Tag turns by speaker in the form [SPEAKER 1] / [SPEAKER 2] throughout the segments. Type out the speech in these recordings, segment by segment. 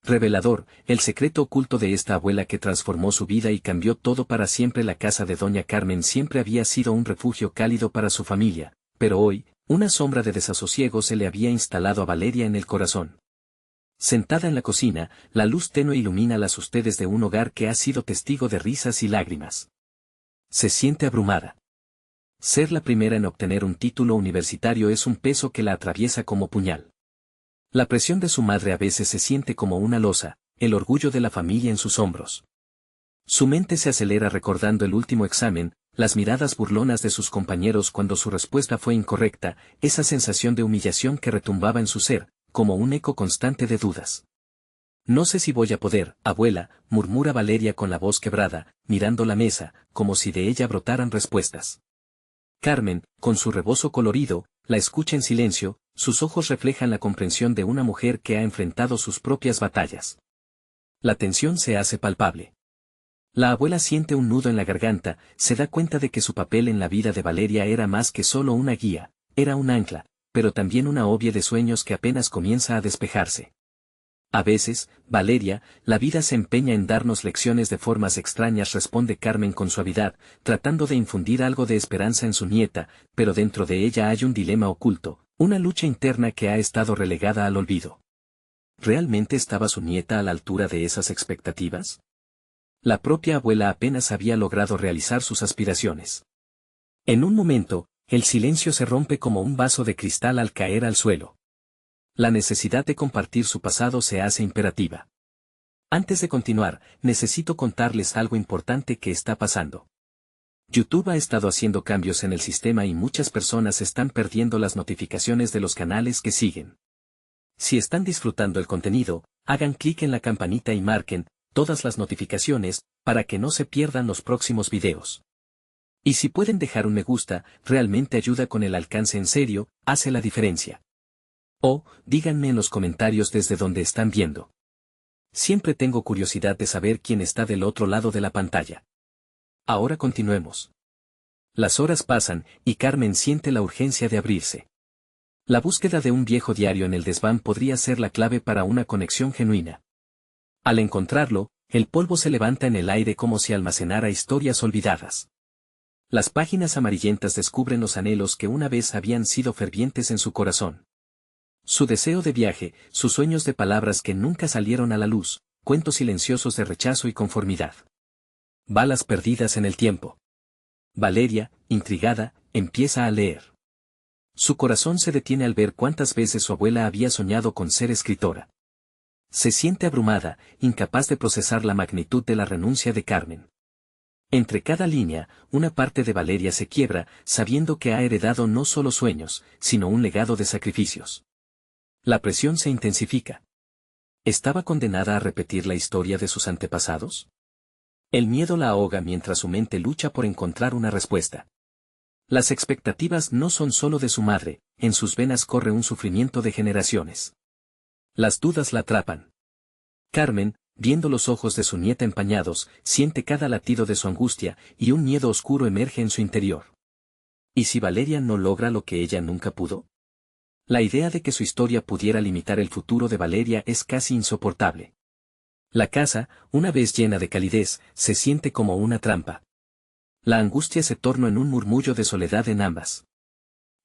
[SPEAKER 1] Revelador, el secreto oculto de esta abuela que transformó su vida y cambió todo para siempre. La casa de doña Carmen siempre había sido un refugio cálido para su familia, pero hoy, una sombra de desasosiego se le había instalado a Valeria en el corazón. Sentada en la cocina, la luz tenue ilumina las ustedes de un hogar que ha sido testigo de risas y lágrimas. Se siente abrumada. Ser la primera en obtener un título universitario es un peso que la atraviesa como puñal. La presión de su madre a veces se siente como una losa, el orgullo de la familia en sus hombros. Su mente se acelera recordando el último examen, las miradas burlonas de sus compañeros cuando su respuesta fue incorrecta, esa sensación de humillación que retumbaba en su ser, como un eco constante de dudas. No sé si voy a poder, abuela, murmura Valeria con la voz quebrada, mirando la mesa, como si de ella brotaran respuestas. Carmen, con su rebozo colorido, la escucha en silencio, sus ojos reflejan la comprensión de una mujer que ha enfrentado sus propias batallas. La tensión se hace palpable. La abuela siente un nudo en la garganta, se da cuenta de que su papel en la vida de Valeria era más que solo una guía, era un ancla, pero también una obvia de sueños que apenas comienza a despejarse. A veces, Valeria, la vida se empeña en darnos lecciones de formas extrañas, responde Carmen con suavidad, tratando de infundir algo de esperanza en su nieta, pero dentro de ella hay un dilema oculto, una lucha interna que ha estado relegada al olvido. ¿Realmente estaba su nieta a la altura de esas expectativas? La propia abuela apenas había logrado realizar sus aspiraciones. En un momento, el silencio se rompe como un vaso de cristal al caer al suelo. La necesidad de compartir su pasado se hace imperativa. Antes de continuar, necesito contarles algo importante que está pasando. YouTube ha estado haciendo cambios en el sistema y muchas personas están perdiendo las notificaciones de los canales que siguen. Si están disfrutando el contenido, hagan clic en la campanita y marquen todas las notificaciones para que no se pierdan los próximos videos. Y si pueden dejar un me gusta, realmente ayuda con el alcance, en serio, hace la diferencia. O, díganme en los comentarios desde donde están viendo. Siempre tengo curiosidad de saber quién está del otro lado de la pantalla. Ahora continuemos. Las horas pasan, y Carmen siente la urgencia de abrirse. La búsqueda de un viejo diario en el desván podría ser la clave para una conexión genuina. Al encontrarlo, el polvo se levanta en el aire como si almacenara historias olvidadas. Las páginas amarillentas descubren los anhelos que una vez habían sido fervientes en su corazón. Su deseo de viaje, sus sueños de palabras que nunca salieron a la luz, cuentos silenciosos de rechazo y conformidad. Balas perdidas en el tiempo. Valeria, intrigada, empieza a leer. Su corazón se detiene al ver cuántas veces su abuela había soñado con ser escritora. Se siente abrumada, incapaz de procesar la magnitud de la renuncia de Carmen. Entre cada línea, una parte de Valeria se quiebra, sabiendo que ha heredado no solo sueños, sino un legado de sacrificios. La presión se intensifica. ¿Estaba condenada a repetir la historia de sus antepasados? El miedo la ahoga mientras su mente lucha por encontrar una respuesta. Las expectativas no son solo de su madre, en sus venas corre un sufrimiento de generaciones. Las dudas la atrapan. Carmen, viendo los ojos de su nieta empañados, siente cada latido de su angustia, y un miedo oscuro emerge en su interior. ¿Y si Valeria no logra lo que ella nunca pudo? La idea de que su historia pudiera limitar el futuro de Valeria es casi insoportable. La casa, una vez llena de calidez, se siente como una trampa. La angustia se torna en un murmullo de soledad en ambas.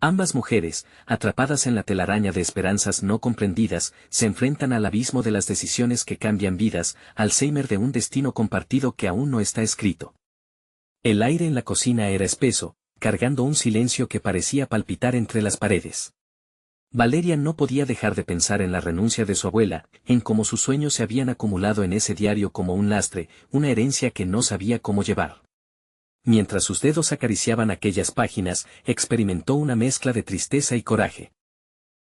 [SPEAKER 1] Ambas mujeres, atrapadas en la telaraña de esperanzas no comprendidas, se enfrentan al abismo de las decisiones que cambian vidas, Alzheimer de un destino compartido que aún no está escrito. El aire en la cocina era espeso, cargando un silencio que parecía palpitar entre las paredes. Valeria no podía dejar de pensar en la renuncia de su abuela, en cómo sus sueños se habían acumulado en ese diario como un lastre, una herencia que no sabía cómo llevar. Mientras sus dedos acariciaban aquellas páginas, experimentó una mezcla de tristeza y coraje.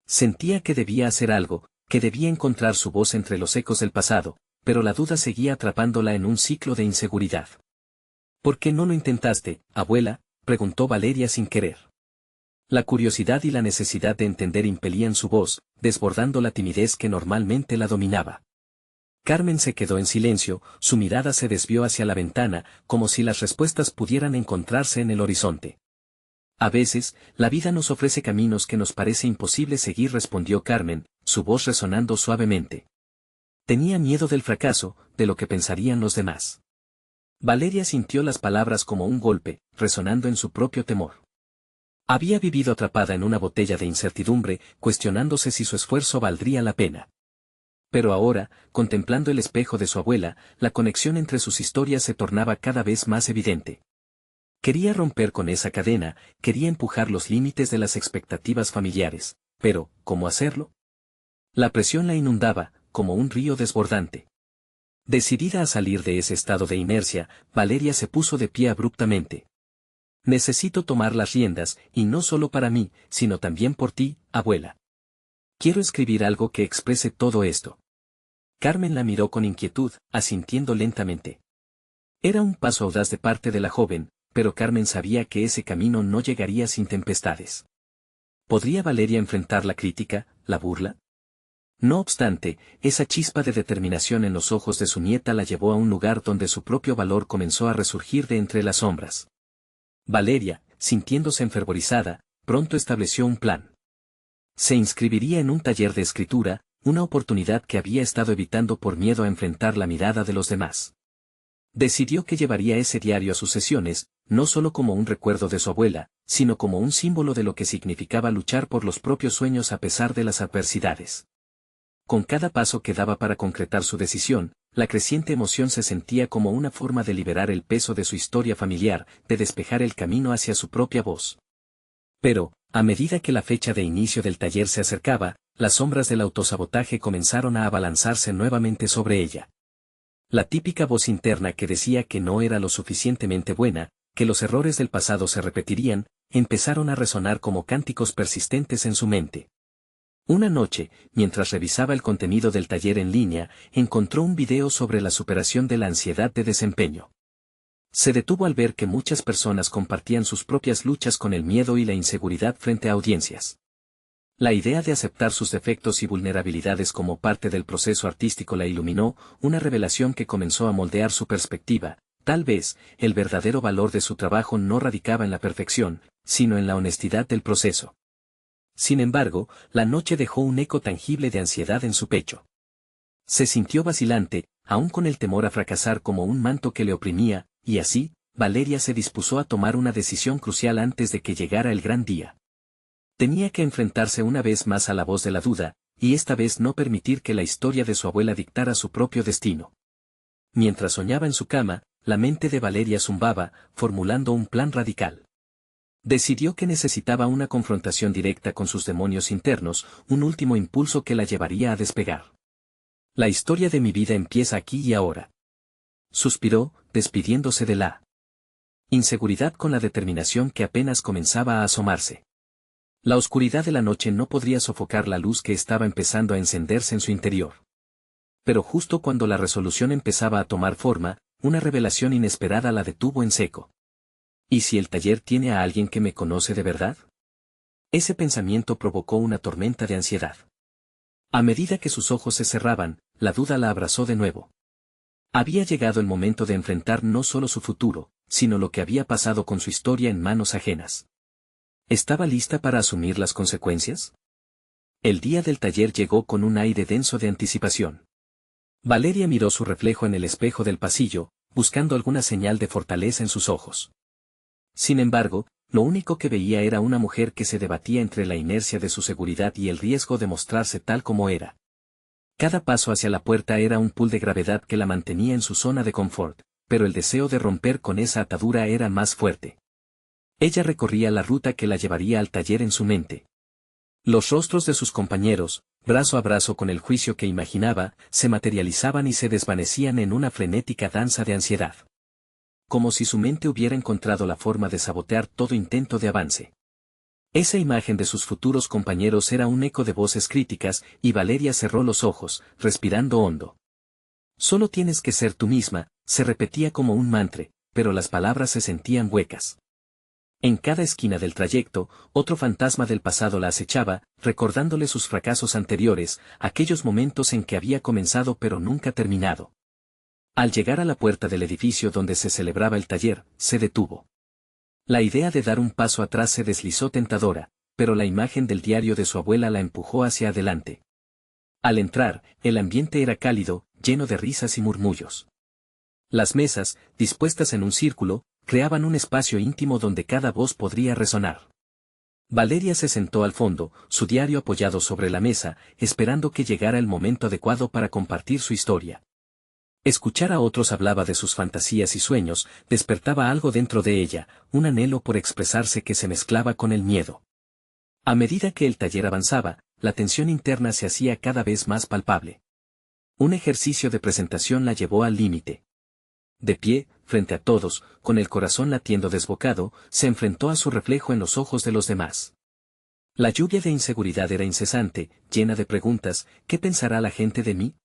[SPEAKER 1] Sentía que debía hacer algo, que debía encontrar su voz entre los ecos del pasado, pero la duda seguía atrapándola en un ciclo de inseguridad. ¿Por qué no lo intentaste, abuela?, preguntó Valeria sin querer. La curiosidad y la necesidad de entender impelían su voz, desbordando la timidez que normalmente la dominaba. Carmen se quedó en silencio, su mirada se desvió hacia la ventana, como si las respuestas pudieran encontrarse en el horizonte. A veces, la vida nos ofrece caminos que nos parece imposible seguir, respondió Carmen, su voz resonando suavemente. Tenía miedo del fracaso, de lo que pensarían los demás. Valeria sintió las palabras como un golpe, resonando en su propio temor. Había vivido atrapada en una botella de incertidumbre, cuestionándose si su esfuerzo valdría la pena. Pero ahora, contemplando el espejo de su abuela, la conexión entre sus historias se tornaba cada vez más evidente. Quería romper con esa cadena, quería empujar los límites de las expectativas familiares, pero, ¿cómo hacerlo? La presión la inundaba, como un río desbordante. Decidida a salir de ese estado de inercia, Valeria se puso de pie abruptamente. Necesito tomar las riendas, y no solo para mí, sino también por ti, abuela. Quiero escribir algo que exprese todo esto. Carmen la miró con inquietud, asintiendo lentamente. Era un paso audaz de parte de la joven, pero Carmen sabía que ese camino no llegaría sin tempestades. ¿Podría Valeria enfrentar la crítica, la burla? No obstante, esa chispa de determinación en los ojos de su nieta la llevó a un lugar donde su propio valor comenzó a resurgir de entre las sombras. Valeria, sintiéndose enfervorizada, pronto estableció un plan. Se inscribiría en un taller de escritura, una oportunidad que había estado evitando por miedo a enfrentar la mirada de los demás. Decidió que llevaría ese diario a sus sesiones, no solo como un recuerdo de su abuela, sino como un símbolo de lo que significaba luchar por los propios sueños a pesar de las adversidades. Con cada paso que daba para concretar su decisión, la creciente emoción se sentía como una forma de liberar el peso de su historia familiar, de despejar el camino hacia su propia voz. Pero, a medida que la fecha de inicio del taller se acercaba, las sombras del autosabotaje comenzaron a abalanzarse nuevamente sobre ella. La típica voz interna que decía que no era lo suficientemente buena, que los errores del pasado se repetirían, empezaron a resonar como cánticos persistentes en su mente. Una noche, mientras revisaba el contenido del taller en línea, encontró un video sobre la superación de la ansiedad de desempeño. Se detuvo al ver que muchas personas compartían sus propias luchas con el miedo y la inseguridad frente a audiencias. La idea de aceptar sus defectos y vulnerabilidades como parte del proceso artístico la iluminó, una revelación que comenzó a moldear su perspectiva. Tal vez, el verdadero valor de su trabajo no radicaba en la perfección, sino en la honestidad del proceso. Sin embargo, la noche dejó un eco tangible de ansiedad en su pecho. Se sintió vacilante, aún con el temor a fracasar como un manto que le oprimía, y así, Valeria se dispuso a tomar una decisión crucial antes de que llegara el gran día. Tenía que enfrentarse una vez más a la voz de la duda, y esta vez no permitir que la historia de su abuela dictara su propio destino. Mientras soñaba en su cama, la mente de Valeria zumbaba, formulando un plan radical. Decidió que necesitaba una confrontación directa con sus demonios internos, un último impulso que la llevaría a despegar. La historia de mi vida empieza aquí y ahora. Suspiró, despidiéndose de la inseguridad con la determinación que apenas comenzaba a asomarse. La oscuridad de la noche no podría sofocar la luz que estaba empezando a encenderse en su interior. Pero justo cuando la resolución empezaba a tomar forma, una revelación inesperada la detuvo en seco. ¿Y si el taller tiene a alguien que me conoce de verdad? Ese pensamiento provocó una tormenta de ansiedad. A medida que sus ojos se cerraban, la duda la abrazó de nuevo. Había llegado el momento de enfrentar no solo su futuro, sino lo que había pasado con su historia en manos ajenas. ¿Estaba lista para asumir las consecuencias? El día del taller llegó con un aire denso de anticipación. Valeria miró su reflejo en el espejo del pasillo, buscando alguna señal de fortaleza en sus ojos. Sin embargo, lo único que veía era una mujer que se debatía entre la inercia de su seguridad y el riesgo de mostrarse tal como era. Cada paso hacia la puerta era un pool de gravedad que la mantenía en su zona de confort, pero el deseo de romper con esa atadura era más fuerte. Ella recorría la ruta que la llevaría al taller en su mente. Los rostros de sus compañeros, brazo a brazo con el juicio que imaginaba, se materializaban y se desvanecían en una frenética danza de ansiedad. Como si su mente hubiera encontrado la forma de sabotear todo intento de avance. Esa imagen de sus futuros compañeros era un eco de voces críticas, y Valeria cerró los ojos, respirando hondo. Solo tienes que ser tú misma, se repetía como un mantra, pero las palabras se sentían huecas. En cada esquina del trayecto, otro fantasma del pasado la acechaba, recordándole sus fracasos anteriores, aquellos momentos en que había comenzado pero nunca terminado. Al llegar a la puerta del edificio donde se celebraba el taller, se detuvo. La idea de dar un paso atrás se deslizó tentadora, pero la imagen del diario de su abuela la empujó hacia adelante. Al entrar, el ambiente era cálido, lleno de risas y murmullos. Las mesas, dispuestas en un círculo, creaban un espacio íntimo donde cada voz podría resonar. Valeria se sentó al fondo, su diario apoyado sobre la mesa, esperando que llegara el momento adecuado para compartir su historia. Escuchar a otros hablaba de sus fantasías y sueños, despertaba algo dentro de ella, un anhelo por expresarse que se mezclaba con el miedo. A medida que el taller avanzaba, la tensión interna se hacía cada vez más palpable. Un ejercicio de presentación la llevó al límite. De pie, frente a todos, con el corazón latiendo desbocado, se enfrentó a su reflejo en los ojos de los demás. La lluvia de inseguridad era incesante, llena de preguntas: ¿qué pensará la gente de mí?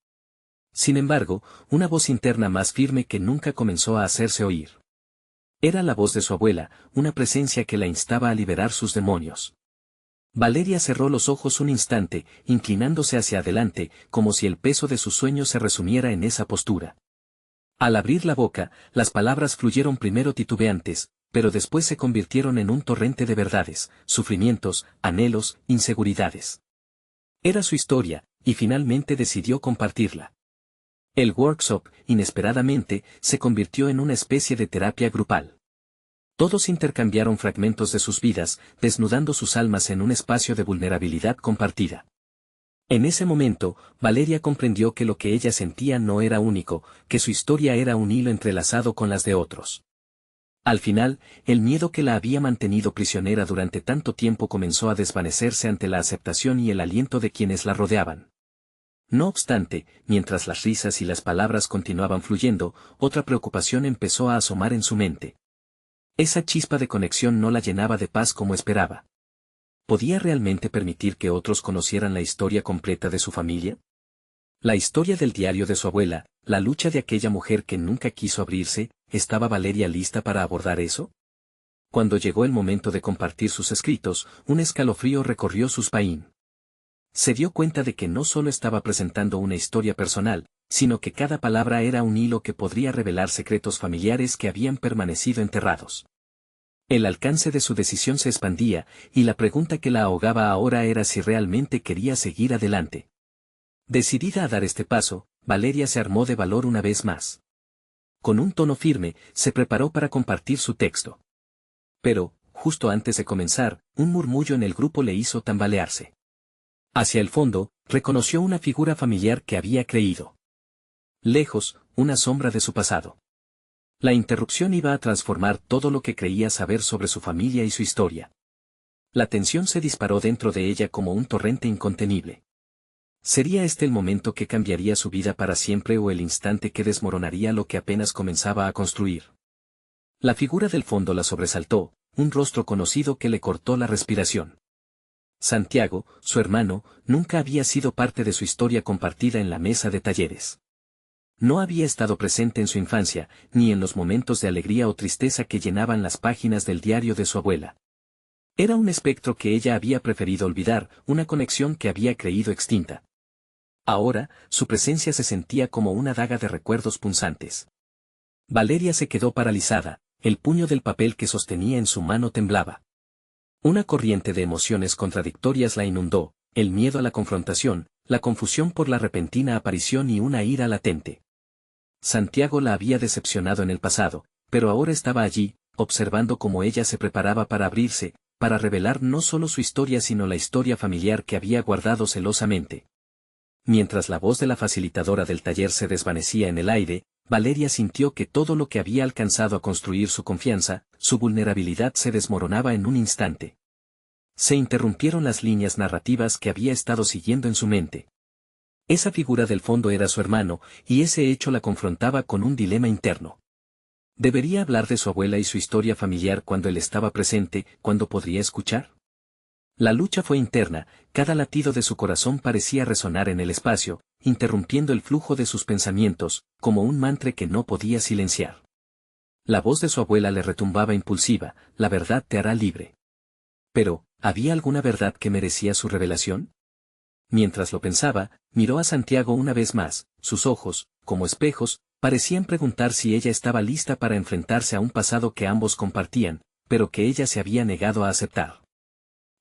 [SPEAKER 1] Sin embargo, una voz interna más firme que nunca comenzó a hacerse oír. Era la voz de su abuela, una presencia que la instaba a liberar sus demonios. Valeria cerró los ojos un instante, inclinándose hacia adelante, como si el peso de sus sueños se resumiera en esa postura. Al abrir la boca, las palabras fluyeron primero titubeantes, pero después se convirtieron en un torrente de verdades, sufrimientos, anhelos, inseguridades. Era su historia, y finalmente decidió compartirla. El workshop, inesperadamente, se convirtió en una especie de terapia grupal. Todos intercambiaron fragmentos de sus vidas, desnudando sus almas en un espacio de vulnerabilidad compartida. En ese momento, Valeria comprendió que lo que ella sentía no era único, que su historia era un hilo entrelazado con las de otros. Al final, el miedo que la había mantenido prisionera durante tanto tiempo comenzó a desvanecerse ante la aceptación y el aliento de quienes la rodeaban. No obstante, mientras las risas y las palabras continuaban fluyendo, otra preocupación empezó a asomar en su mente. Esa chispa de conexión no la llenaba de paz como esperaba. ¿Podía realmente permitir que otros conocieran la historia completa de su familia? La historia del diario de su abuela, la lucha de aquella mujer que nunca quiso abrirse, ¿estaba Valeria lista para abordar eso? Cuando llegó el momento de compartir sus escritos, un escalofrío recorrió su espín. Se dio cuenta de que no solo estaba presentando una historia personal, sino que cada palabra era un hilo que podría revelar secretos familiares que habían permanecido enterrados. El alcance de su decisión se expandía, y la pregunta que la ahogaba ahora era si realmente quería seguir adelante. Decidida a dar este paso, Valeria se armó de valor una vez más. Con un tono firme, se preparó para compartir su texto. Pero, justo antes de comenzar, un murmullo en el grupo le hizo tambalearse. Hacia el fondo, reconoció una figura familiar que había creído. Lejos, una sombra de su pasado. La interrupción iba a transformar todo lo que creía saber sobre su familia y su historia. La tensión se disparó dentro de ella como un torrente incontenible. ¿Sería este el momento que cambiaría su vida para siempre o el instante que desmoronaría lo que apenas comenzaba a construir? La figura del fondo la sobresaltó, un rostro conocido que le cortó la respiración. Santiago, su hermano, nunca había sido parte de su historia compartida en la mesa de talleres. No había estado presente en su infancia, ni en los momentos de alegría o tristeza que llenaban las páginas del diario de su abuela. Era un espectro que ella había preferido olvidar, una conexión que había creído extinta. Ahora, su presencia se sentía como una daga de recuerdos punzantes. Valeria se quedó paralizada, el puño del papel que sostenía en su mano temblaba. Una corriente de emociones contradictorias la inundó, el miedo a la confrontación, la confusión por la repentina aparición y una ira latente. Santiago la había decepcionado en el pasado, pero ahora estaba allí, observando cómo ella se preparaba para abrirse, para revelar no solo su historia sino la historia familiar que había guardado celosamente. Mientras la voz de la facilitadora del taller se desvanecía en el aire, Valeria sintió que todo lo que había alcanzado a construir su confianza, su vulnerabilidad se desmoronaba en un instante. Se interrumpieron las líneas narrativas que había estado siguiendo en su mente. Esa figura del fondo era su hermano, y ese hecho la confrontaba con un dilema interno. ¿Debería hablar de su abuela y su historia familiar cuando él estaba presente, cuando podría escuchar? La lucha fue interna, cada latido de su corazón parecía resonar en el espacio, interrumpiendo el flujo de sus pensamientos, como un mantra que no podía silenciar. La voz de su abuela le retumbaba impulsiva: la verdad te hará libre. Pero, ¿había alguna verdad que merecía su revelación? Mientras lo pensaba, miró a Santiago una vez más, sus ojos, como espejos, parecían preguntar si ella estaba lista para enfrentarse a un pasado que ambos compartían, pero que ella se había negado a aceptar.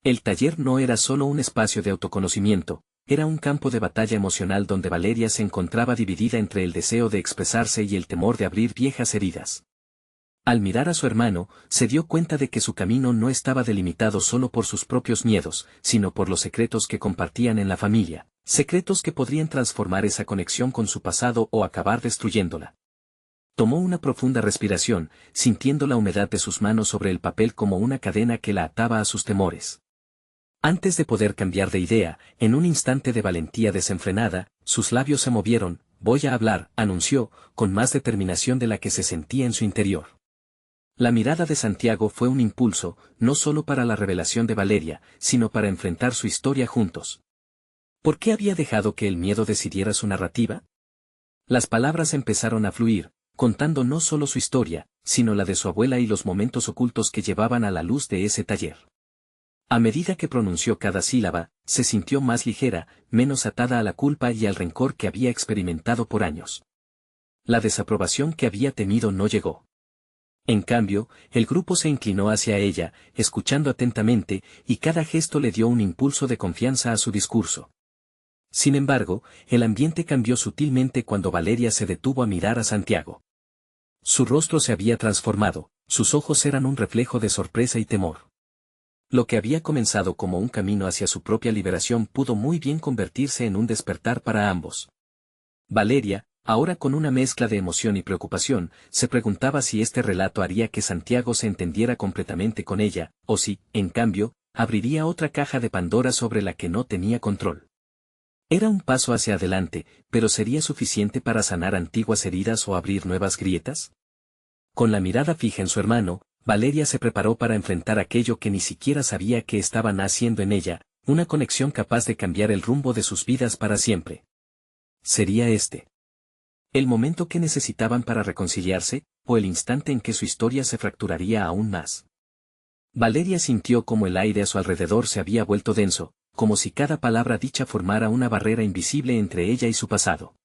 [SPEAKER 1] El taller no era solo un espacio de autoconocimiento, era un campo de batalla emocional donde Valeria se encontraba dividida entre el deseo de expresarse y el temor de abrir viejas heridas. Al mirar a su hermano, se dio cuenta de que su camino no estaba delimitado solo por sus propios miedos, sino por los secretos que compartían en la familia, secretos que podrían transformar esa conexión con su pasado o acabar destruyéndola. Tomó una profunda respiración, sintiendo la humedad de sus manos sobre el papel como una cadena que la ataba a sus temores. Antes de poder cambiar de idea, en un instante de valentía desenfrenada, sus labios se movieron. «Voy a hablar», anunció, con más determinación de la que se sentía en su interior. La mirada de Santiago fue un impulso, no solo para la revelación de Valeria, sino para enfrentar su historia juntos. ¿Por qué había dejado que el miedo decidiera su narrativa? Las palabras empezaron a fluir, contando no solo su historia, sino la de su abuela y los momentos ocultos que llevaban a la luz de ese taller. A medida que pronunció cada sílaba, se sintió más ligera, menos atada a la culpa y al rencor que había experimentado por años. La desaprobación que había temido no llegó. En cambio, el grupo se inclinó hacia ella, escuchando atentamente, y cada gesto le dio un impulso de confianza a su discurso. Sin embargo, el ambiente cambió sutilmente cuando Valeria se detuvo a mirar a Santiago. Su rostro se había transformado, sus ojos eran un reflejo de sorpresa y temor. Lo que había comenzado como un camino hacia su propia liberación pudo muy bien convertirse en un despertar para ambos. Valeria, ahora con una mezcla de emoción y preocupación, se preguntaba si este relato haría que Santiago se entendiera completamente con ella, o si, en cambio, abriría otra caja de Pandora sobre la que no tenía control. Era un paso hacia adelante, pero ¿sería suficiente para sanar antiguas heridas o abrir nuevas grietas? Con la mirada fija en su hermano, Valeria se preparó para enfrentar aquello que ni siquiera sabía que estaba naciendo en ella, una conexión capaz de cambiar el rumbo de sus vidas para siempre. ¿Sería este el momento que necesitaban para reconciliarse, o el instante en que su historia se fracturaría aún más? Valeria sintió como el aire a su alrededor se había vuelto denso, como si cada palabra dicha formara una barrera invisible entre ella y su pasado.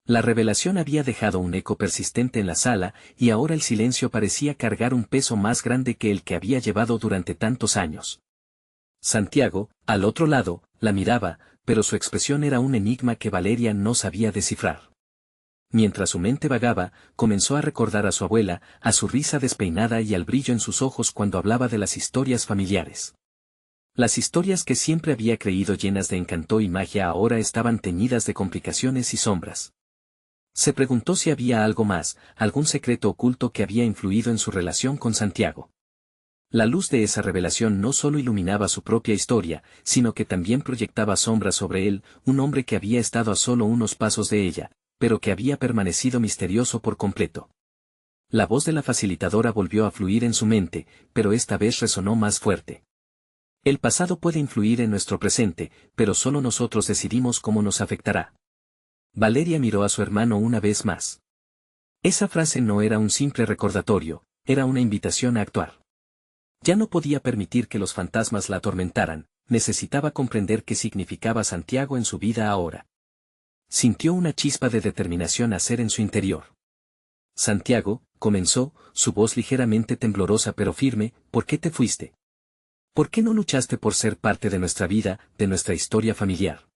[SPEAKER 1] La revelación había dejado un eco persistente en la sala, y ahora el silencio parecía cargar un peso más grande que el que había llevado durante tantos años. Santiago, al otro lado, la miraba, pero su expresión era un enigma que Valeria no sabía descifrar. Mientras su mente vagaba, comenzó a recordar a su abuela, a su risa despeinada y al brillo en sus ojos cuando hablaba de las historias familiares. Las historias que siempre había creído llenas de encanto y magia ahora estaban teñidas de complicaciones y sombras. Se preguntó si había algo más, algún secreto oculto que había influido en su relación con Santiago. La luz de esa revelación no solo iluminaba su propia historia, sino que también proyectaba sombras sobre él, un hombre que había estado a solo unos pasos de ella, pero que había permanecido misterioso por completo. La voz de la facilitadora volvió a fluir en su mente, pero esta vez resonó más fuerte. El pasado puede influir en nuestro presente, pero solo nosotros decidimos cómo nos afectará. Valeria miró a su hermano una vez más. Esa frase no era un simple recordatorio, era una invitación a actuar. Ya no podía permitir que los fantasmas la atormentaran, necesitaba comprender qué significaba Santiago en su vida ahora. Sintió una chispa de determinación a ser en su interior. Santiago, comenzó, su voz ligeramente temblorosa pero firme, ¿por qué te fuiste? ¿Por qué no luchaste por ser parte de nuestra vida, de nuestra historia familiar?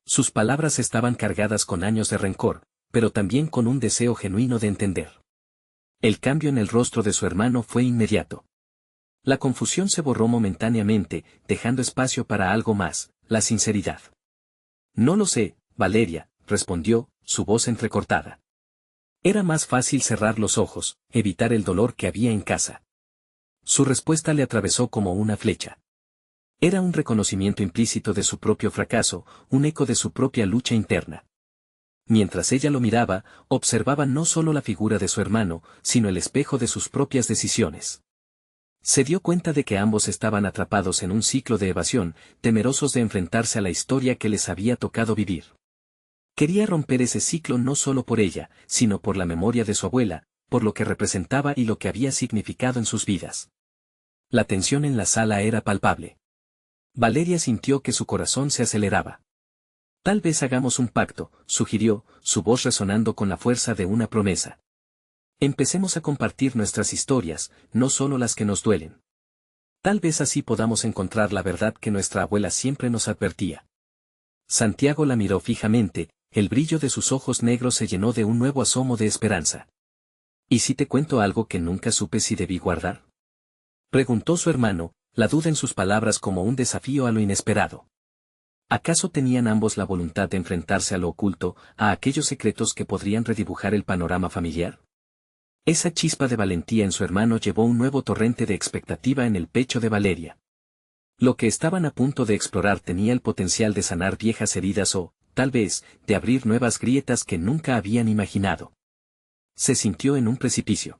[SPEAKER 1] Sus palabras estaban cargadas con años de rencor, pero también con un deseo genuino de entender. El cambio en el rostro de su hermano fue inmediato. La confusión se borró momentáneamente, dejando espacio para algo más, la sinceridad. No lo sé, Valeria, respondió, su voz entrecortada. Era más fácil cerrar los ojos, evitar el dolor que había en casa. Su respuesta le atravesó como una flecha. Era un reconocimiento implícito de su propio fracaso, un eco de su propia lucha interna. Mientras ella lo miraba, observaba no solo la figura de su hermano, sino el espejo de sus propias decisiones. Se dio cuenta de que ambos estaban atrapados en un ciclo de evasión, temerosos de enfrentarse a la historia que les había tocado vivir. Quería romper ese ciclo no solo por ella, sino por la memoria de su abuela, por lo que representaba y lo que había significado en sus vidas. La tensión en la sala era palpable. Valeria sintió que su corazón se aceleraba. Tal vez hagamos un pacto, sugirió, su voz resonando con la fuerza de una promesa. Empecemos a compartir nuestras historias, no solo las que nos duelen. Tal vez así podamos encontrar la verdad que nuestra abuela siempre nos advertía. Santiago la miró fijamente, el brillo de sus ojos negros se llenó de un nuevo asomo de esperanza. ¿Y si te cuento algo que nunca supe si debí guardar? Preguntó su hermano, la duda en sus palabras como un desafío a lo inesperado. ¿Acaso tenían ambos la voluntad de enfrentarse a lo oculto, a aquellos secretos que podrían redibujar el panorama familiar? Esa chispa de valentía en su hermano llevó un nuevo torrente de expectativa en el pecho de Valeria. Lo que estaban a punto de explorar tenía el potencial de sanar viejas heridas o, tal vez, de abrir nuevas grietas que nunca habían imaginado. Se sintió en un precipicio.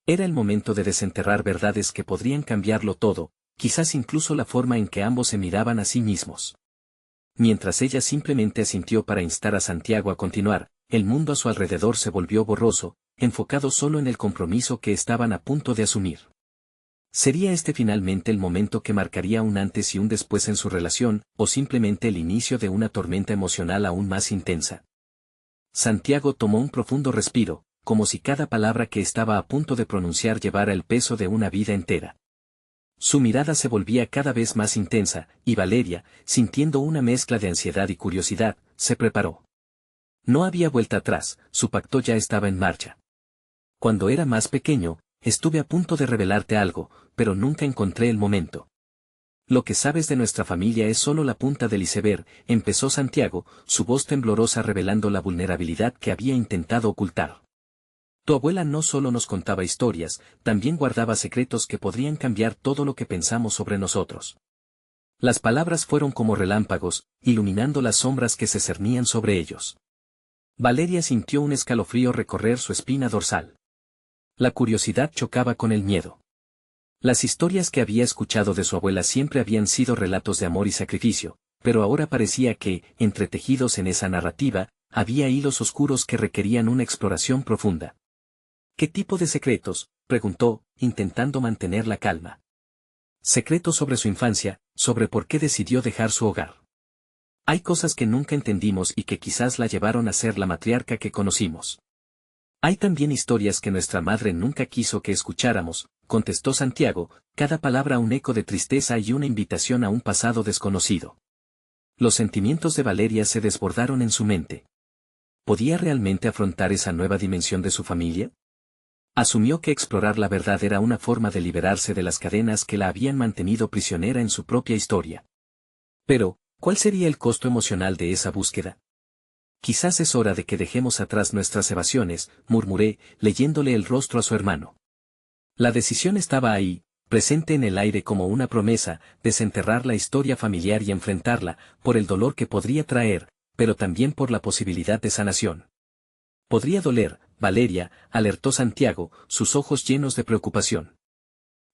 [SPEAKER 1] Era el momento de desenterrar verdades que podrían cambiarlo todo, quizás incluso la forma en que ambos se miraban a sí mismos. Mientras ella simplemente asintió para instar a Santiago a continuar, el mundo a su alrededor se volvió borroso, enfocado solo en el compromiso que estaban a punto de asumir. ¿Sería este finalmente el momento que marcaría un antes y un después en su relación, o simplemente el inicio de una tormenta emocional aún más intensa? Santiago tomó un profundo respiro, como si cada palabra que estaba a punto de pronunciar llevara el peso de una vida entera. Su mirada se volvía cada vez más intensa, y Valeria, sintiendo una mezcla de ansiedad y curiosidad, se preparó. No había vuelta atrás, su pacto ya estaba en marcha. Cuando era más pequeño, estuve a punto de revelarte algo, pero nunca encontré el momento. Lo que sabes de nuestra familia es solo la punta del iceberg, empezó Santiago, su voz temblorosa revelando la vulnerabilidad que había intentado ocultar. Tu abuela no solo nos contaba historias, también guardaba secretos que podrían cambiar todo lo que pensamos sobre nosotros. Las palabras fueron como relámpagos, iluminando las sombras que se cernían sobre ellos. Valeria sintió un escalofrío recorrer su espina dorsal. La curiosidad chocaba con el miedo. Las historias que había escuchado de su abuela siempre habían sido relatos de amor y sacrificio, pero ahora parecía que, entretejidos en esa narrativa, había hilos oscuros que requerían una exploración profunda. ¿Qué tipo de secretos?, preguntó, intentando mantener la calma. Secretos sobre su infancia, sobre por qué decidió dejar su hogar. Hay cosas que nunca entendimos y que quizás la llevaron a ser la matriarca que conocimos. Hay también historias que nuestra madre nunca quiso que escucháramos, contestó Santiago, cada palabra un eco de tristeza y una invitación a un pasado desconocido. Los sentimientos de Valeria se desbordaron en su mente. ¿Podía realmente afrontar esa nueva dimensión de su familia? Asumió que explorar la verdad era una forma de liberarse de las cadenas que la habían mantenido prisionera en su propia historia. Pero, ¿cuál sería el costo emocional de esa búsqueda? Quizás es hora de que dejemos atrás nuestras evasiones, murmuré, leyéndole el rostro a su hermano. La decisión estaba ahí, presente en el aire como una promesa, desenterrar la historia familiar y enfrentarla, por el dolor que podría traer, pero también por la posibilidad de sanación. Podría doler, Valeria, alertó Santiago, sus ojos llenos de preocupación.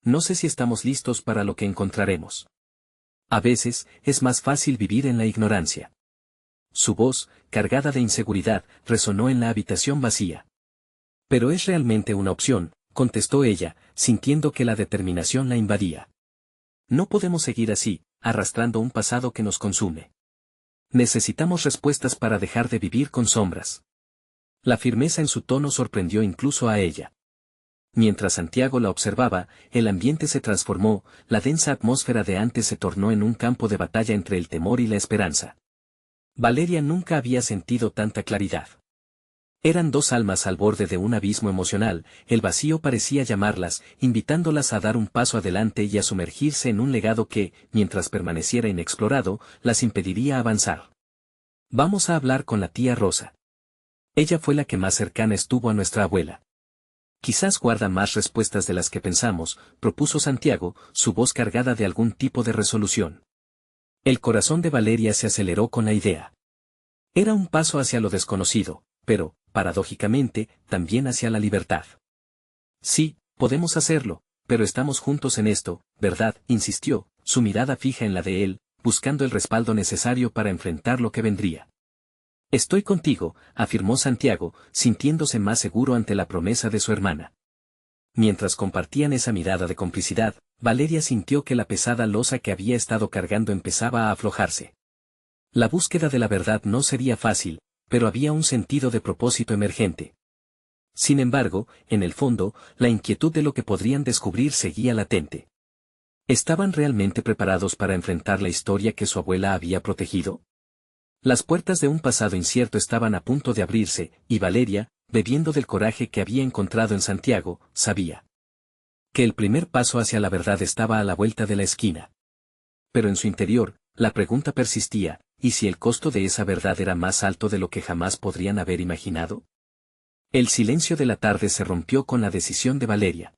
[SPEAKER 1] No sé si estamos listos para lo que encontraremos. A veces, es más fácil vivir en la ignorancia. Su voz, cargada de inseguridad, resonó en la habitación vacía. Pero es realmente una opción, contestó ella, sintiendo que la determinación la invadía. No podemos seguir así, arrastrando un pasado que nos consume. Necesitamos respuestas para dejar de vivir con sombras. La firmeza en su tono sorprendió incluso a ella. Mientras Santiago la observaba, el ambiente se transformó, la densa atmósfera de antes se tornó en un campo de batalla entre el temor y la esperanza. Valeria nunca había sentido tanta claridad. Eran dos almas al borde de un abismo emocional, el vacío parecía llamarlas, invitándolas a dar un paso adelante y a sumergirse en un legado que, mientras permaneciera inexplorado, las impediría avanzar. Vamos a hablar con la tía Rosa. Ella fue la que más cercana estuvo a nuestra abuela. Quizás guarda más respuestas de las que pensamos, propuso Santiago, su voz cargada de algún tipo de resolución. El corazón de Valeria se aceleró con la idea. Era un paso hacia lo desconocido, pero, paradójicamente, también hacia la libertad. Sí, podemos hacerlo, pero estamos juntos en esto, ¿verdad?, insistió, su mirada fija en la de él, buscando el respaldo necesario para enfrentar lo que vendría. Estoy contigo, afirmó Santiago, sintiéndose más seguro ante la promesa de su hermana. Mientras compartían esa mirada de complicidad, Valeria sintió que la pesada losa que había estado cargando empezaba a aflojarse. La búsqueda de la verdad no sería fácil, pero había un sentido de propósito emergente. Sin embargo, en el fondo, la inquietud de lo que podrían descubrir seguía latente. ¿Estaban realmente preparados para enfrentar la historia que su abuela había protegido? Las puertas de un pasado incierto estaban a punto de abrirse, y Valeria, bebiendo del coraje que había encontrado en Santiago, sabía que el primer paso hacia la verdad estaba a la vuelta de la esquina. Pero en su interior, la pregunta persistía, ¿y si el costo de esa verdad era más alto de lo que jamás podrían haber imaginado? El silencio de la tarde se rompió con la decisión de Valeria.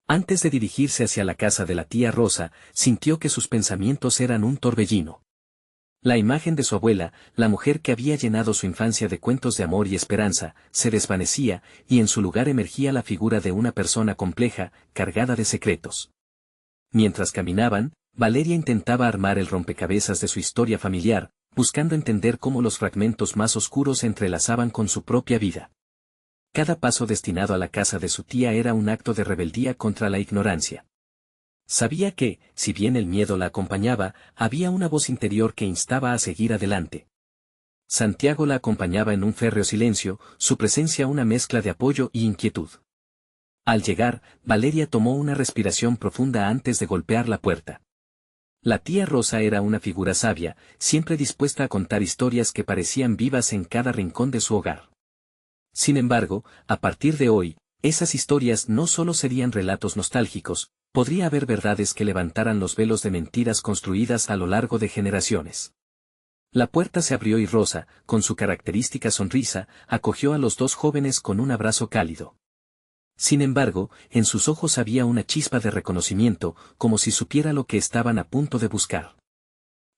[SPEAKER 1] Antes de dirigirse hacia la casa de la tía Rosa, sintió que sus pensamientos eran un torbellino. La imagen de su abuela, la mujer que había llenado su infancia de cuentos de amor y esperanza, se desvanecía, y en su lugar emergía la figura de una persona compleja, cargada de secretos. Mientras caminaban, Valeria intentaba armar el rompecabezas de su historia familiar, buscando entender cómo los fragmentos más oscuros se entrelazaban con su propia vida. Cada paso destinado a la casa de su tía era un acto de rebeldía contra la ignorancia. Sabía que, si bien el miedo la acompañaba, había una voz interior que instaba a seguir adelante. Santiago la acompañaba en un férreo silencio, su presencia una mezcla de apoyo y inquietud. Al llegar, Valeria tomó una respiración profunda antes de golpear la puerta. La tía Rosa era una figura sabia, siempre dispuesta a contar historias que parecían vivas en cada rincón de su hogar. Sin embargo, a partir de hoy, esas historias no solo serían relatos nostálgicos, podría haber verdades que levantaran los velos de mentiras construidas a lo largo de generaciones. La puerta se abrió y Rosa, con su característica sonrisa, acogió a los dos jóvenes con un abrazo cálido. Sin embargo, en sus ojos había una chispa de reconocimiento, como si supiera lo que estaban a punto de buscar.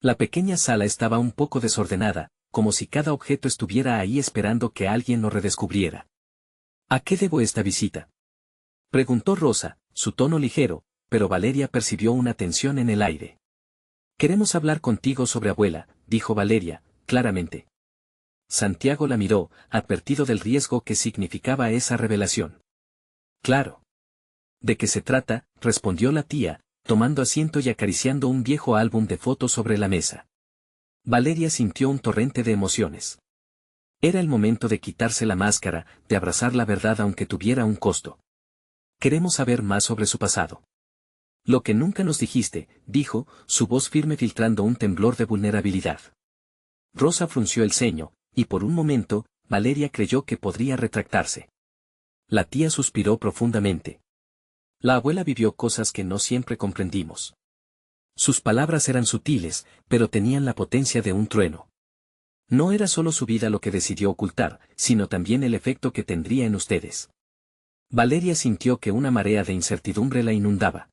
[SPEAKER 1] La pequeña sala estaba un poco desordenada, como si cada objeto estuviera ahí esperando que alguien lo redescubriera. ¿A qué debo esta visita?, preguntó Rosa, su tono ligero, pero Valeria percibió una tensión en el aire. Queremos hablar contigo sobre abuela, dijo Valeria, claramente. Santiago la miró, advertido del riesgo que significaba esa revelación. Claro. ¿De qué se trata?, respondió la tía, tomando asiento y acariciando un viejo álbum de fotos sobre la mesa. Valeria sintió un torrente de emociones. Era el momento de quitarse la máscara, de abrazar la verdad aunque tuviera un costo. Queremos saber más sobre su pasado. Lo que nunca nos dijiste, dijo, su voz firme filtrando un temblor de vulnerabilidad. Rosa frunció el ceño, y por un momento, Valeria creyó que podría retractarse. La tía suspiró profundamente. La abuela vivió cosas que no siempre comprendimos. Sus palabras eran sutiles, pero tenían la potencia de un trueno. No era solo su vida lo que decidió ocultar, sino también el efecto que tendría en ustedes. Valeria sintió que una marea de incertidumbre la inundaba.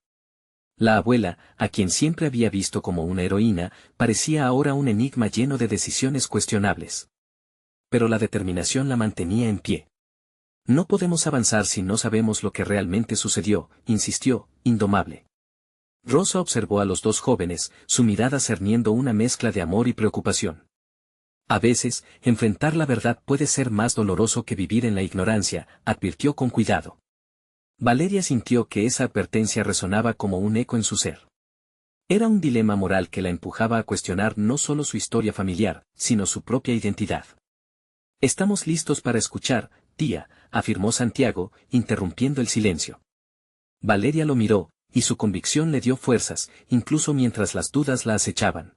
[SPEAKER 1] La abuela, a quien siempre había visto como una heroína, parecía ahora un enigma lleno de decisiones cuestionables. Pero la determinación la mantenía en pie. No podemos avanzar si no sabemos lo que realmente sucedió, insistió, indomable. Rosa observó a los dos jóvenes, su mirada cerniendo una mezcla de amor y preocupación. A veces, enfrentar la verdad puede ser más doloroso que vivir en la ignorancia, advirtió con cuidado. Valeria sintió que esa advertencia resonaba como un eco en su ser. Era un dilema moral que la empujaba a cuestionar no solo su historia familiar, sino su propia identidad. Estamos listos para escuchar, tía, afirmó Santiago, interrumpiendo el silencio. Valeria lo miró, y su convicción le dio fuerzas, incluso mientras las dudas la acechaban.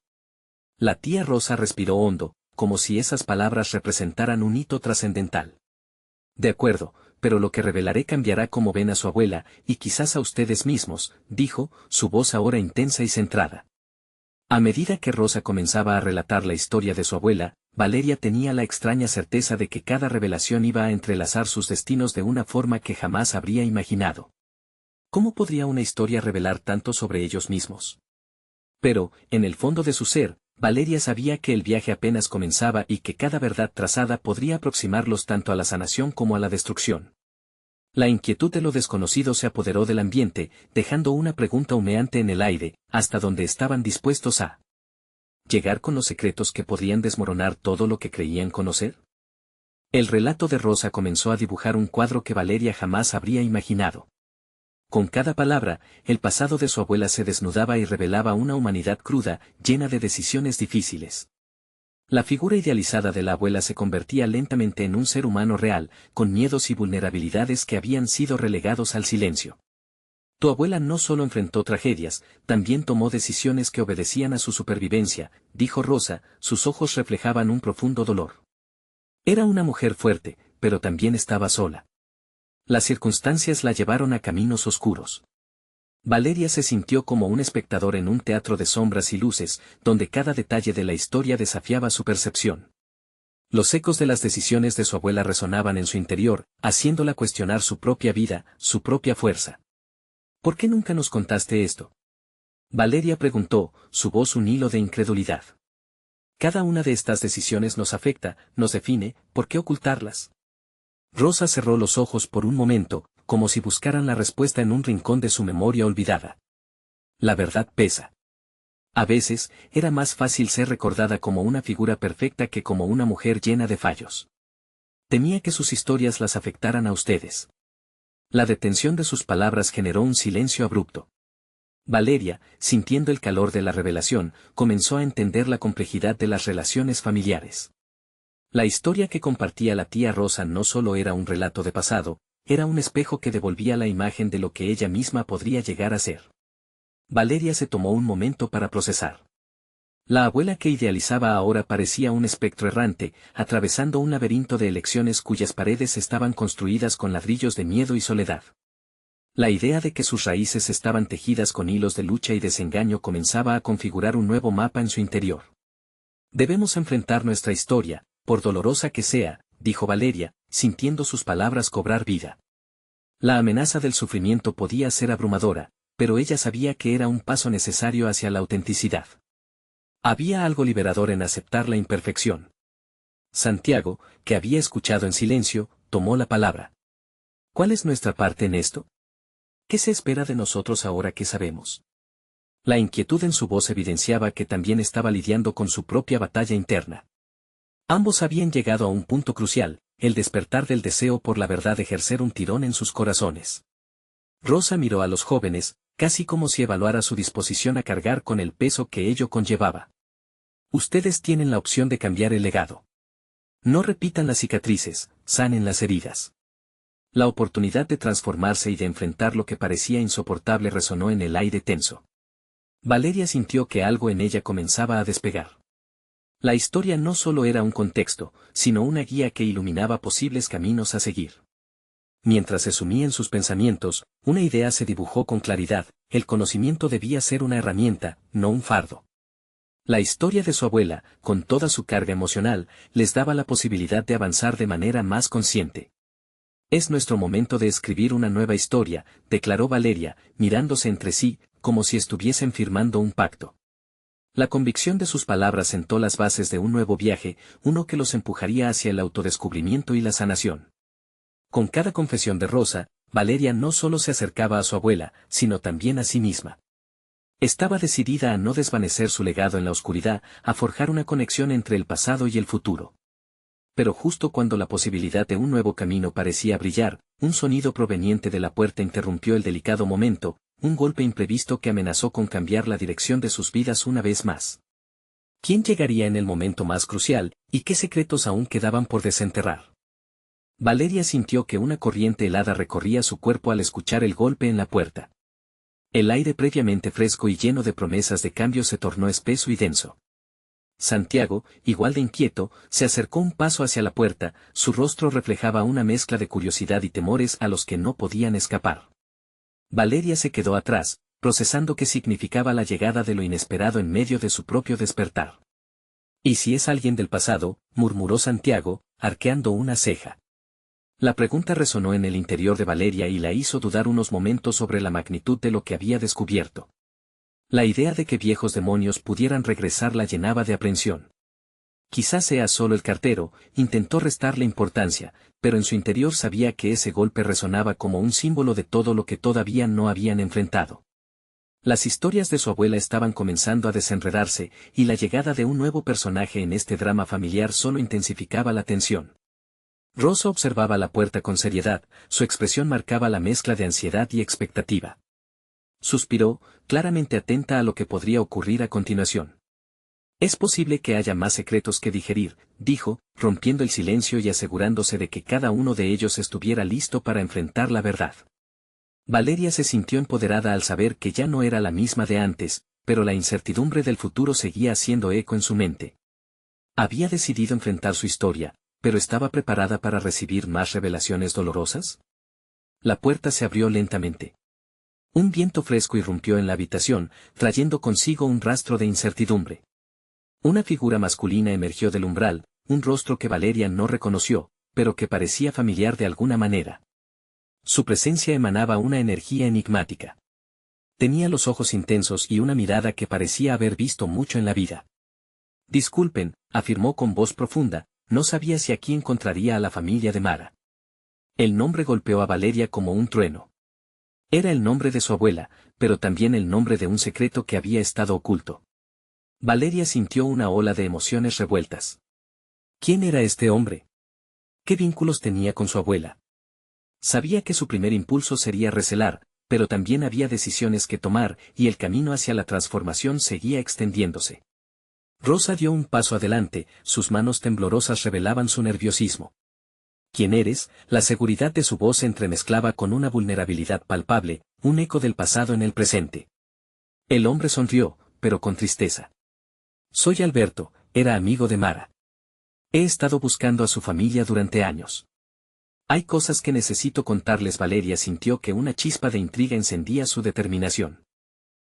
[SPEAKER 1] La tía Rosa respiró hondo, como si esas palabras representaran un hito trascendental. De acuerdo, pero lo que revelaré cambiará cómo ven a su abuela, y quizás a ustedes mismos, dijo, su voz ahora intensa y centrada. A medida que Rosa comenzaba a relatar la historia de su abuela, Valeria tenía la extraña certeza de que cada revelación iba a entrelazar sus destinos de una forma que jamás habría imaginado. ¿Cómo podría una historia revelar tanto sobre ellos mismos? Pero, en el fondo de su ser, Valeria sabía que el viaje apenas comenzaba y que cada verdad trazada podría aproximarlos tanto a la sanación como a la destrucción. La inquietud de lo desconocido se apoderó del ambiente, dejando una pregunta humeante en el aire, ¿hasta dónde estaban dispuestos a llegar con los secretos que podrían desmoronar todo lo que creían conocer? El relato de Rosa comenzó a dibujar un cuadro que Valeria jamás habría imaginado. Con cada palabra, el pasado de su abuela se desnudaba y revelaba una humanidad cruda, llena de decisiones difíciles. La figura idealizada de la abuela se convertía lentamente en un ser humano real, con miedos y vulnerabilidades que habían sido relegados al silencio. Tu abuela no solo enfrentó tragedias, también tomó decisiones que obedecían a su supervivencia, dijo Rosa, sus ojos reflejaban un profundo dolor. Era una mujer fuerte, pero también estaba sola. Las circunstancias la llevaron a caminos oscuros. Valeria se sintió como un espectador en un teatro de sombras y luces, donde cada detalle de la historia desafiaba su percepción. Los ecos de las decisiones de su abuela resonaban en su interior, haciéndola cuestionar su propia vida, su propia fuerza. ¿Por qué nunca nos contaste esto? Valeria preguntó, su voz un hilo de incredulidad. Cada una de estas decisiones nos afecta, nos define, ¿por qué ocultarlas? Rosa cerró los ojos por un momento, como si buscaran la respuesta en un rincón de su memoria olvidada. La verdad pesa. A veces, era más fácil ser recordada como una figura perfecta que como una mujer llena de fallos. Temía que sus historias las afectaran a ustedes. La detención de sus palabras generó un silencio abrupto. Valeria, sintiendo el calor de la revelación, comenzó a entender la complejidad de las relaciones familiares. La historia que compartía la tía Rosa no solo era un relato de pasado, era un espejo que devolvía la imagen de lo que ella misma podría llegar a ser. Valeria se tomó un momento para procesar. La abuela que idealizaba ahora parecía un espectro errante, atravesando un laberinto de elecciones cuyas paredes estaban construidas con ladrillos de miedo y soledad. La idea de que sus raíces estaban tejidas con hilos de lucha y desengaño comenzaba a configurar un nuevo mapa en su interior. Debemos enfrentar nuestra historia, por dolorosa que sea, dijo Valeria, sintiendo sus palabras cobrar vida. La amenaza del sufrimiento podía ser abrumadora, pero ella sabía que era un paso necesario hacia la autenticidad. Había algo liberador en aceptar la imperfección. Santiago, que había escuchado en silencio, tomó la palabra. ¿Cuál es nuestra parte en esto? ¿Qué se espera de nosotros ahora que sabemos? La inquietud en su voz evidenciaba que también estaba lidiando con su propia batalla interna. Ambos habían llegado a un punto crucial, el despertar del deseo por la verdad ejercer un tirón en sus corazones. Rosa miró a los jóvenes, casi como si evaluara su disposición a cargar con el peso que ello conllevaba. Ustedes tienen la opción de cambiar el legado. No repitan las cicatrices, sanen las heridas. La oportunidad de transformarse y de enfrentar lo que parecía insoportable resonó en el aire tenso. Valeria sintió que algo en ella comenzaba a despegar. La historia no solo era un contexto, sino una guía que iluminaba posibles caminos a seguir. Mientras se sumía en sus pensamientos, una idea se dibujó con claridad: el conocimiento debía ser una herramienta, no un fardo. La historia de su abuela, con toda su carga emocional, les daba la posibilidad de avanzar de manera más consciente. Es nuestro momento de escribir una nueva historia, declaró Valeria, mirándose entre sí, como si estuviesen firmando un pacto. La convicción de sus palabras sentó las bases de un nuevo viaje, uno que los empujaría hacia el autodescubrimiento y la sanación. Con cada confesión de Rosa, Valeria no solo se acercaba a su abuela, sino también a sí misma. Estaba decidida a no desvanecer su legado en la oscuridad, a forjar una conexión entre el pasado y el futuro. Pero justo cuando la posibilidad de un nuevo camino parecía brillar, un sonido proveniente de la puerta interrumpió el delicado momento, un golpe imprevisto que amenazó con cambiar la dirección de sus vidas una vez más. ¿Quién llegaría en el momento más crucial, y qué secretos aún quedaban por desenterrar? Valeria sintió que una corriente helada recorría su cuerpo al escuchar el golpe en la puerta. El aire previamente fresco y lleno de promesas de cambio se tornó espeso y denso. Santiago, igual de inquieto, se acercó un paso hacia la puerta, su rostro reflejaba una mezcla de curiosidad y temores a los que no podían escapar. Valeria se quedó atrás, procesando qué significaba la llegada de lo inesperado en medio de su propio despertar. ¿Y si es alguien del pasado?, murmuró Santiago, arqueando una ceja. La pregunta resonó en el interior de Valeria y la hizo dudar unos momentos sobre la magnitud de lo que había descubierto. La idea de que viejos demonios pudieran regresar la llenaba de aprensión. Quizás sea solo el cartero, intentó restarle importancia, pero en su interior sabía que ese golpe resonaba como un símbolo de todo lo que todavía no habían enfrentado. Las historias de su abuela estaban comenzando a desenredarse, y la llegada de un nuevo personaje en este drama familiar solo intensificaba la tensión. Rosa observaba la puerta con seriedad, su expresión marcaba la mezcla de ansiedad y expectativa. Suspiró, claramente atenta a lo que podría ocurrir a continuación. Es posible que haya más secretos que digerir, dijo, rompiendo el silencio y asegurándose de que cada uno de ellos estuviera listo para enfrentar la verdad. Valeria se sintió empoderada al saber que ya no era la misma de antes, pero la incertidumbre del futuro seguía haciendo eco en su mente. Había decidido enfrentar su historia, pero ¿estaba preparada para recibir más revelaciones dolorosas? La puerta se abrió lentamente. Un viento fresco irrumpió en la habitación, trayendo consigo un rastro de incertidumbre. Una figura masculina emergió del umbral, un rostro que Valeria no reconoció, pero que parecía familiar de alguna manera. Su presencia emanaba una energía enigmática. Tenía los ojos intensos y una mirada que parecía haber visto mucho en la vida. Disculpen, afirmó con voz profunda, no sabía si aquí encontraría a la familia de Mara. El nombre golpeó a Valeria como un trueno. Era el nombre de su abuela, pero también el nombre de un secreto que había estado oculto. Valeria sintió una ola de emociones revueltas. ¿Quién era este hombre? ¿Qué vínculos tenía con su abuela? Sabía que su primer impulso sería recelar, pero también había decisiones que tomar y el camino hacia la transformación seguía extendiéndose. Rosa dio un paso adelante, sus manos temblorosas revelaban su nerviosismo. ¿Quién eres? La seguridad de su voz se entremezclaba con una vulnerabilidad palpable, un eco del pasado en el presente. El hombre sonrió, pero con tristeza. Soy Alberto, era amigo de Mara. He estado buscando a su familia durante años. Hay cosas que necesito contarles. Valeria sintió que una chispa de intriga encendía su determinación.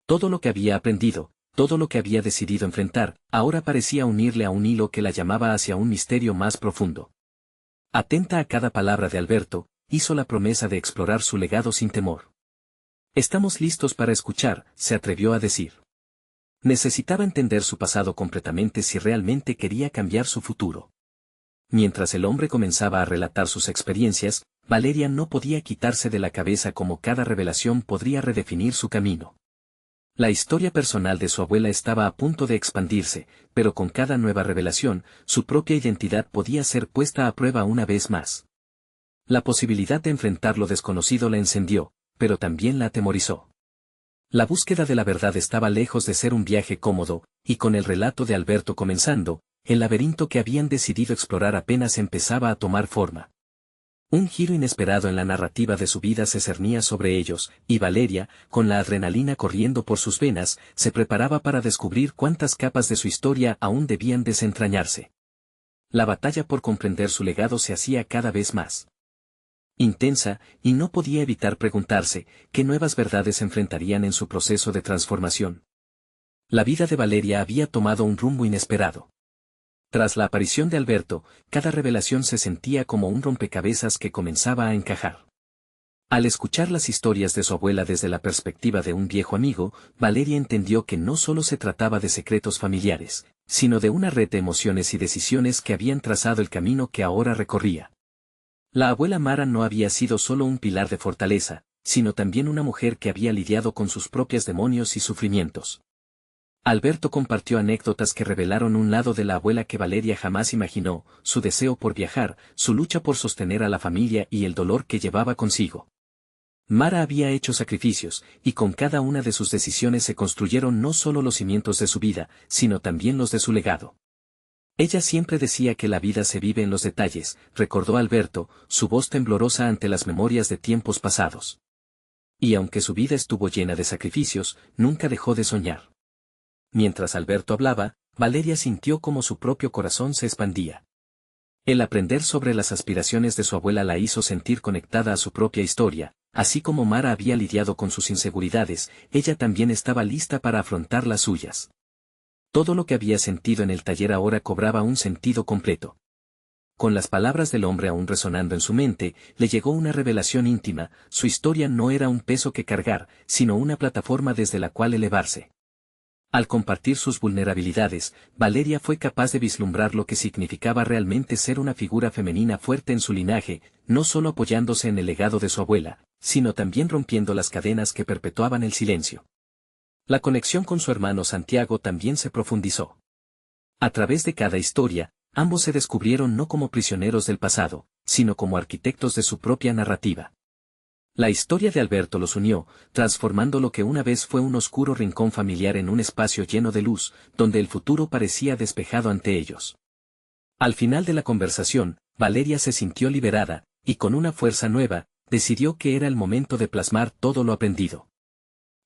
[SPEAKER 1] Todo lo que había aprendido, todo lo que había decidido enfrentar, ahora parecía unirle a un hilo que la llamaba hacia un misterio más profundo. Atenta a cada palabra de Alberto, hizo la promesa de explorar su legado sin temor. Estamos listos para escuchar, se atrevió a decir. Necesitaba entender su pasado completamente si realmente quería cambiar su futuro. Mientras el hombre comenzaba a relatar sus experiencias, Valeria no podía quitarse de la cabeza cómo cada revelación podría redefinir su camino. La historia personal de su abuela estaba a punto de expandirse, pero con cada nueva revelación, su propia identidad podía ser puesta a prueba una vez más. La posibilidad de enfrentar lo desconocido la encendió, pero también la atemorizó. La búsqueda de la verdad estaba lejos de ser un viaje cómodo, y con el relato de Alberto comenzando, el laberinto que habían decidido explorar apenas empezaba a tomar forma. Un giro inesperado en la narrativa de su vida se cernía sobre ellos, y Valeria, con la adrenalina corriendo por sus venas, se preparaba para descubrir cuántas capas de su historia aún debían desentrañarse. La batalla por comprender su legado se hacía cada vez más intensa, y no podía evitar preguntarse qué nuevas verdades enfrentarían en su proceso de transformación. La vida de Valeria había tomado un rumbo inesperado. Tras la aparición de Alberto, cada revelación se sentía como un rompecabezas que comenzaba a encajar. Al escuchar las historias de su abuela desde la perspectiva de un viejo amigo, Valeria entendió que no solo se trataba de secretos familiares, sino de una red de emociones y decisiones que habían trazado el camino que ahora recorría. La abuela Mara no había sido solo un pilar de fortaleza, sino también una mujer que había lidiado con sus propios demonios y sufrimientos. Alberto compartió anécdotas que revelaron un lado de la abuela que Valeria jamás imaginó, su deseo por viajar, su lucha por sostener a la familia y el dolor que llevaba consigo. Mara había hecho sacrificios, y con cada una de sus decisiones se construyeron no solo los cimientos de su vida, sino también los de su legado. Ella siempre decía que la vida se vive en los detalles, recordó Alberto, su voz temblorosa ante las memorias de tiempos pasados. Y aunque su vida estuvo llena de sacrificios, nunca dejó de soñar. Mientras Alberto hablaba, Valeria sintió como su propio corazón se expandía. El aprender sobre las aspiraciones de su abuela la hizo sentir conectada a su propia historia, así como Mara había lidiado con sus inseguridades, ella también estaba lista para afrontar las suyas. Todo lo que había sentido en el taller ahora cobraba un sentido completo. Con las palabras del hombre aún resonando en su mente, le llegó una revelación íntima, su historia no era un peso que cargar, sino una plataforma desde la cual elevarse. Al compartir sus vulnerabilidades, Valeria fue capaz de vislumbrar lo que significaba realmente ser una figura femenina fuerte en su linaje, no solo apoyándose en el legado de su abuela, sino también rompiendo las cadenas que perpetuaban el silencio. La conexión con su hermano Santiago también se profundizó. A través de cada historia, ambos se descubrieron no como prisioneros del pasado, sino como arquitectos de su propia narrativa. La historia de Alberto los unió, transformando lo que una vez fue un oscuro rincón familiar en un espacio lleno de luz, donde el futuro parecía despejado ante ellos. Al final de la conversación, Valeria se sintió liberada, y con una fuerza nueva, decidió que era el momento de plasmar todo lo aprendido.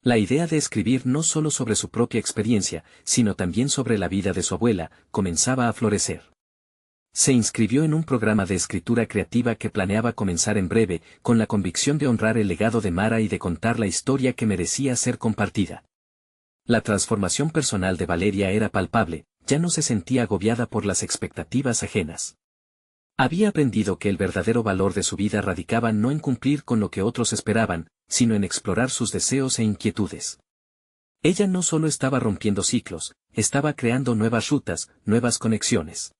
[SPEAKER 1] La idea de escribir no solo sobre su propia experiencia, sino también sobre la vida de su abuela, comenzaba a florecer. Se inscribió en un programa de escritura creativa que planeaba comenzar en breve, con la convicción de honrar el legado de Mara y de contar la historia que merecía ser compartida. La transformación personal de Valeria era palpable, ya no se sentía agobiada por las expectativas ajenas. Había aprendido que el verdadero valor de su vida radicaba no en cumplir con lo que otros esperaban, sino en explorar sus deseos e inquietudes. Ella no solo estaba rompiendo ciclos, estaba creando nuevas rutas, nuevas conexiones.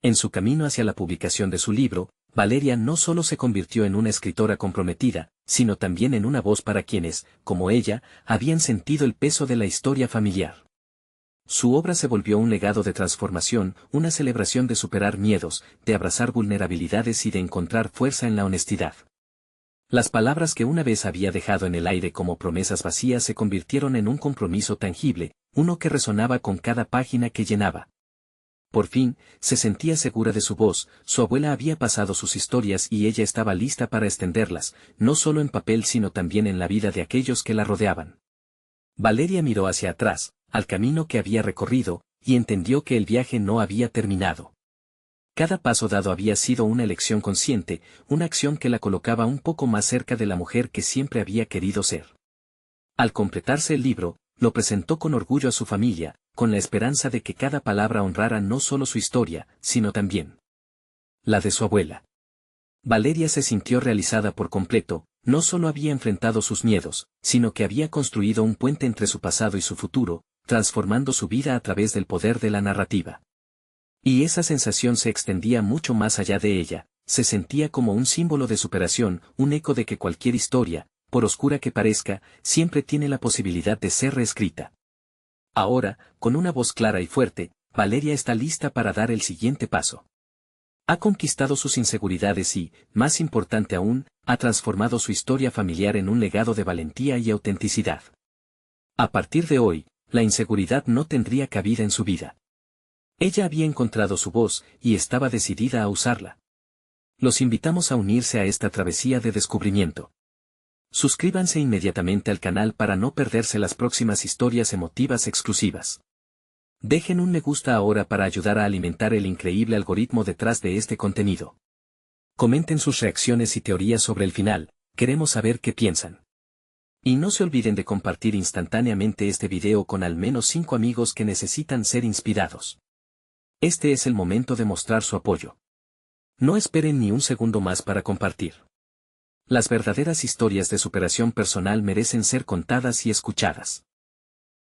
[SPEAKER 1] En su camino hacia la publicación de su libro, Valeria no solo se convirtió en una escritora comprometida, sino también en una voz para quienes, como ella, habían sentido el peso de la historia familiar. Su obra se volvió un legado de transformación, una celebración de superar miedos, de abrazar vulnerabilidades y de encontrar fuerza en la honestidad. Las palabras que una vez había dejado en el aire como promesas vacías se convirtieron en un compromiso tangible, uno que resonaba con cada página que llenaba. Por fin, se sentía segura de su voz, su abuela había pasado sus historias y ella estaba lista para extenderlas, no solo en papel sino también en la vida de aquellos que la rodeaban. Valeria miró hacia atrás, al camino que había recorrido, y entendió que el viaje no había terminado. Cada paso dado había sido una elección consciente, una acción que la colocaba un poco más cerca de la mujer que siempre había querido ser. Al completarse el libro, lo presentó con orgullo a su familia, con la esperanza de que cada palabra honrara no solo su historia, sino también la de su abuela. Valeria se sintió realizada por completo, no solo había enfrentado sus miedos, sino que había construido un puente entre su pasado y su futuro, transformando su vida a través del poder de la narrativa. Y esa sensación se extendía mucho más allá de ella, se sentía como un símbolo de superación, un eco de que cualquier historia, por oscura que parezca, siempre tiene la posibilidad de ser reescrita. Ahora, con una voz clara y fuerte, Valeria está lista para dar el siguiente paso. Ha conquistado sus inseguridades y, más importante aún, ha transformado su historia familiar en un legado de valentía y autenticidad. A partir de hoy, la inseguridad no tendría cabida en su vida. Ella había encontrado su voz y estaba decidida a usarla. Los invitamos a unirse a esta travesía de descubrimiento. Suscríbanse inmediatamente al canal para no perderse las próximas historias emotivas exclusivas. Dejen un me gusta ahora para ayudar a alimentar el increíble algoritmo detrás de este contenido. Comenten sus reacciones y teorías sobre el final, queremos saber qué piensan. Y no se olviden de compartir instantáneamente este video con al menos 5 amigos que necesitan ser inspirados. Este es el momento de mostrar su apoyo. No esperen ni un segundo más para compartir. Las verdaderas historias de superación personal merecen ser contadas y escuchadas.